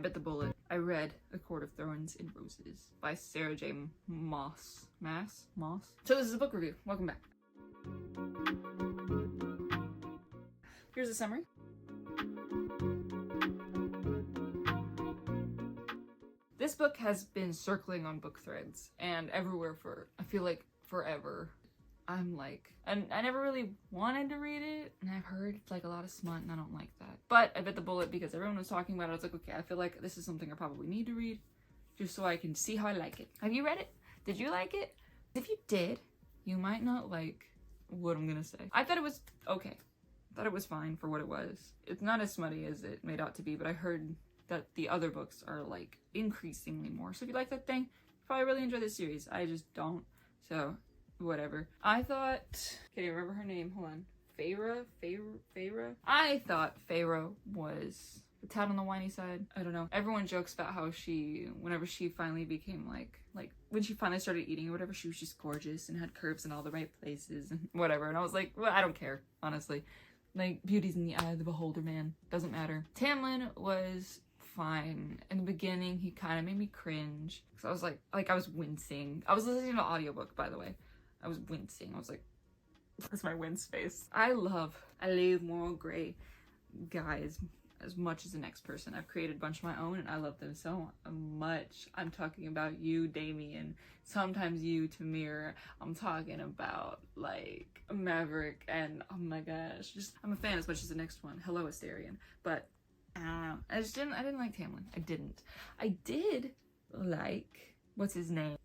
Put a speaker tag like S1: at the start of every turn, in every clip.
S1: bit the bullet. I read A Court of Thorns and Roses by Sarah J. Maas. So this is a book review. Welcome back. Here's a summary. This book has been circling on book threads and everywhere for, I feel like, forever. I'm like, and I never really wanted to read it, and I've heard it's like a lot of smut, and I don't like that. But I bit the bullet because everyone was talking about it. I was like, okay, I feel like this is something I probably need to read, just so I can see how I like it. Have you read it? Did you like it? If you did, you might not like what I'm gonna say. I thought it was okay. I thought it was fine for what it was. It's not as smutty as it made out to be, but I heard that the other books are like increasingly more. So if you like that thing, you probably really enjoy this series. I just don't. So whatever. I thought, can you remember her name? Hold on. Feyre? I thought Feyre was the tad on the whiny side. I don't know. Everyone jokes about how she, whenever she finally became like when she finally started eating or whatever, she was just gorgeous and had curves in all the right places and whatever. And I was like, well, I don't care, honestly. Like, beauty's in the eye of the beholder, man. Doesn't matter. Tamlin was fine. In the beginning, he kind of made me cringe. Because I was like I was wincing. I was listening to an audiobook, by the way. I was wincing. I was like, that's my wince face. I love moral gray guys as much as the next person. I've created a bunch of my own and I love them so much. I'm talking about you, Damien. Sometimes you, Tamir. I'm talking about like Maverick and oh my gosh. Just I'm a fan as much as the next one. Hello, Astarion. But I don't know. I didn't like Tamlin. I did like what's his name?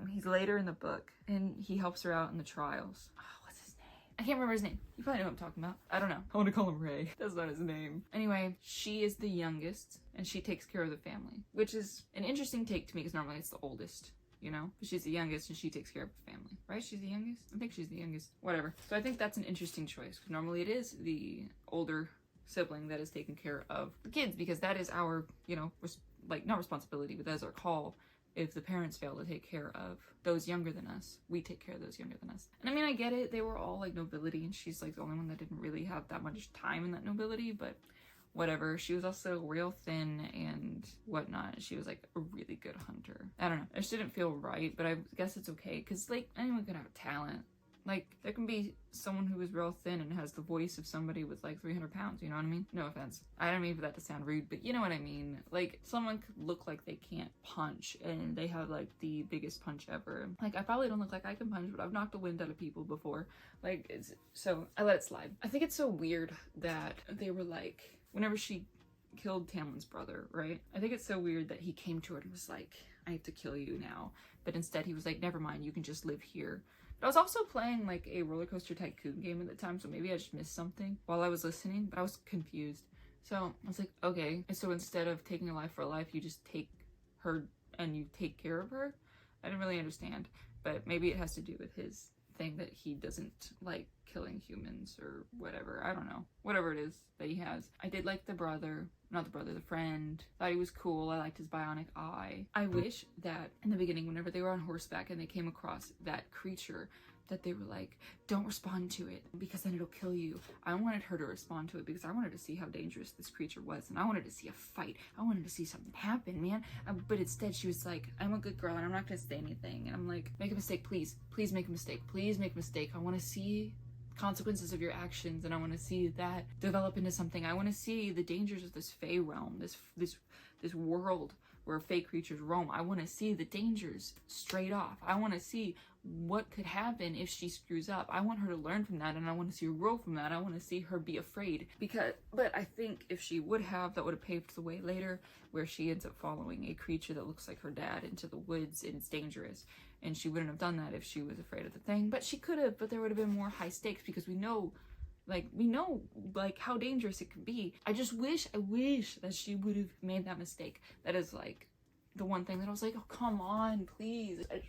S1: He's later in the book, and he helps her out in the trials. Oh, what's his name? I can't remember his name. You probably know what I'm talking about. I don't know. I want to call him Ray. That's not his name. Anyway, she is the youngest, and she takes care of the family, which is an interesting take to me, because normally it's the oldest, you know? But she's the youngest, and she takes care of the family. Right? She's the youngest? I think she's the youngest. Whatever. So I think that's an interesting choice, because normally it is the older sibling that is taking care of the kids, because that is our, you know, not responsibility, but that's our call. If the parents fail to take care of those younger than us, we take care of those younger than us. And I mean, I get it. They were all like nobility, and she's like the only one that didn't really have that much time in that nobility, but whatever. She was also real thin and whatnot. She was like a really good hunter. I don't know. I just didn't feel right, but I guess it's okay, because like anyone could have talent. Like, there can be someone who is real thin and has the voice of somebody with like 300 pounds, you know what I mean? No offense. I don't mean for that to sound rude, but you know what I mean? Like, someone could look like they can't punch and they have like the biggest punch ever. Like, I probably don't look like I can punch, but I've knocked the wind out of people before. Like, so I let it slide. I think it's so weird that they were like, whenever she killed Tamlin's brother, right? I think it's so weird that he came to her and was like, I have to kill you now. But instead he was like, never mind, you can just live here. I was also playing like a roller coaster tycoon game at the time, so maybe I just missed something while I was listening, but I was confused. So I was like, okay, and so instead of taking a life for a life, you just take her and you take care of her? I didn't really understand, but maybe it has to do with his thing that he doesn't like killing humans or whatever. I don't know. Whatever it is that he has. I did like the friend. Thought he was cool. I liked his bionic eye. I wish that in the beginning, whenever they were on horseback and they came across that creature, that they were like, don't respond to it because then it'll kill you. I wanted her to respond to it because I wanted to see how dangerous this creature was, and I wanted to see a fight. I wanted to see something happen, man. But instead she was like, I'm a good girl and I'm not gonna say anything. And I'm like, make a mistake, please. Please make a mistake. Please make a mistake. I want to see consequences of your actions, and I want to see that develop into something. I want to see the dangers of this Fey realm, this world where Fey creatures roam. I want to see the dangers straight off. I want to see what could happen if she screws up. I want her to learn from that, and I want to see her grow from that. I want to see her be afraid, but I think if she would have, that would have paved the way later, where she ends up following a creature that looks like her dad into the woods, and it's dangerous. And she wouldn't have done that if she was afraid of the thing, but she could have. But there would have been more high stakes, because we know how dangerous it could be. I wish that she would have made that mistake. That is like the one thing that I was like, oh, come on, please. I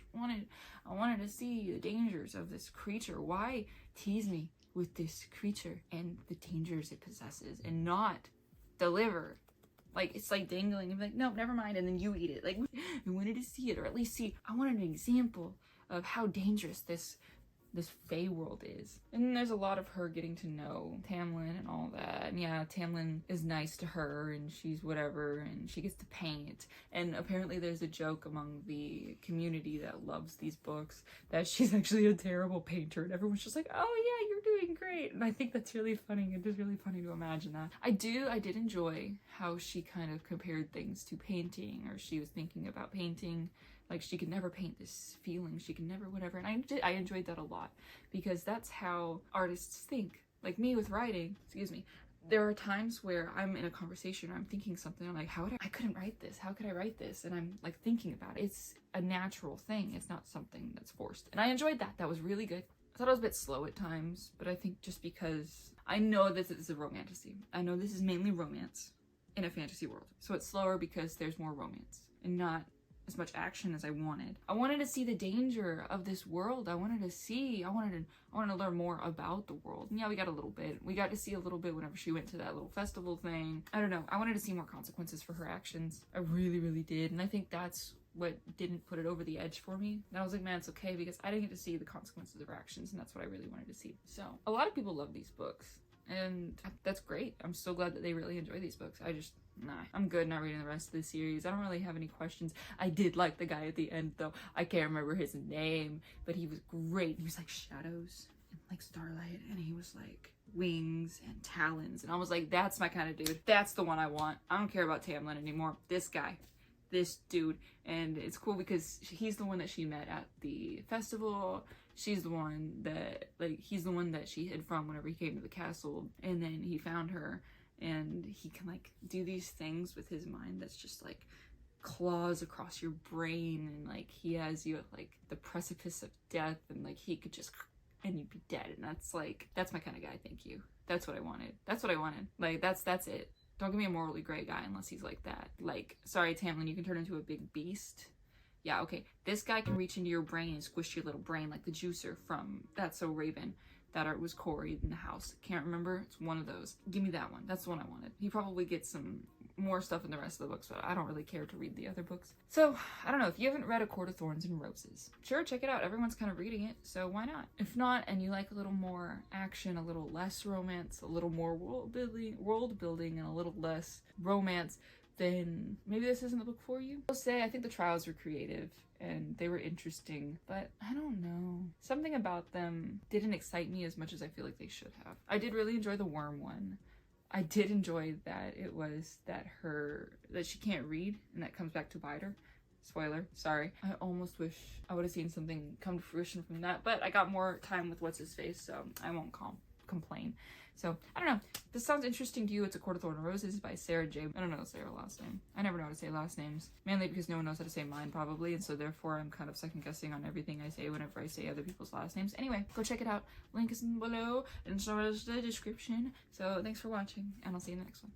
S1: wanted to see the dangers of this creature. Why tease me with this creature and the dangers it possesses and not deliver? Like, it's like dangling and be like, no, never mind, and then you eat it. Like, I wanted to see it, or at least see, I wanted an example of how dangerous this this Fey world is. And there's a lot of her getting to know Tamlin and all that. And yeah, Tamlin is nice to her and she's whatever and she gets to paint. And apparently there's a joke among the community that loves these books that she's actually a terrible painter and everyone's just like, oh yeah, you're doing great. And I think that's really funny. It is really funny to imagine that. I did enjoy how she kind of compared things to painting, or she was thinking about painting. Like, she could never paint this feeling, she could never whatever, and I enjoyed that a lot, because that's how artists think. Like me with writing, excuse me, there are times where I'm in a conversation or I'm thinking something, I'm like, I couldn't write this, how could I write this? And I'm like thinking about it. It's a natural thing, it's not something that's forced. And I enjoyed that, that was really good. I thought it was a bit slow at times, but I think just because I know this is a romantasy. I know this is mainly romance in a fantasy world. So it's slower because there's more romance and not as much action as I wanted. I wanted to see the danger of this world. I wanted to learn more about the world. And yeah, we got a little bit. We got to see a little bit whenever she went to that little festival thing. I don't know. I wanted to see more consequences for her actions. I really, really did. And I think that's what didn't put it over the edge for me. And I was like, man, it's okay, because I didn't get to see the consequences of her actions, and that's what I really wanted to see. So a lot of people love these books, and that's great. I'm so glad that they really enjoy these books. I'm good not reading the rest of the series. I don't really have any questions. I did like the guy at the end, though. I can't remember his name, but he was great. He was like shadows and like starlight, and he was like wings and talons, and I was like, that's my kind of dude. That's the one I want. I don't care about Tamlin anymore. This guy, this dude. And it's cool because he's the one that she met at the festival. She's the one that, like, he's the one that she hid from whenever he came to the castle, and then he found her, and he can like do these things with his mind that's just like claws across your brain, and like he has you at like the precipice of death, and like he could just, and you'd be dead. And that's my kind of guy. Thank you. That's what I wanted. Like, that's it. Don't give me a morally gray guy unless he's like that. Like, sorry, Tamlin, you can turn into a big beast. Yeah, okay. This guy can reach into your brain and squish your little brain like the juicer from That's So Raven. That art was Corey in the house. Can't remember. It's one of those. Give me that one. That's the one I wanted. He probably gets some more stuff in the rest of the books, but I don't really care to read the other books. So, I don't know. If you haven't read A Court of Thorns and Roses, sure, check it out. Everyone's kind of reading it, so why not? If not, and you like a little more action, a little less romance, a little more world building, and a little less romance, then maybe this isn't the book for you. I'll say I think the trials were creative and they were interesting, but I don't know. Something about them didn't excite me as much as I feel like they should have. I did really enjoy the worm one. I did enjoy that it was that she can't read, and that comes back to bite her. Spoiler, sorry. I almost wish I would have seen something come to fruition from that, but I got more time with what's-his-face, so I won't complain. So, I don't know. If this sounds interesting to you, it's A Court of Thorns and Roses by Sarah J. I don't know how to say her last name. I never know how to say last names. Mainly because no one knows how to say mine, probably, and so therefore I'm kind of second-guessing on everything I say whenever I say other people's last names. Anyway, go check it out. Link is below, and so is the description. So, thanks for watching, and I'll see you in the next one.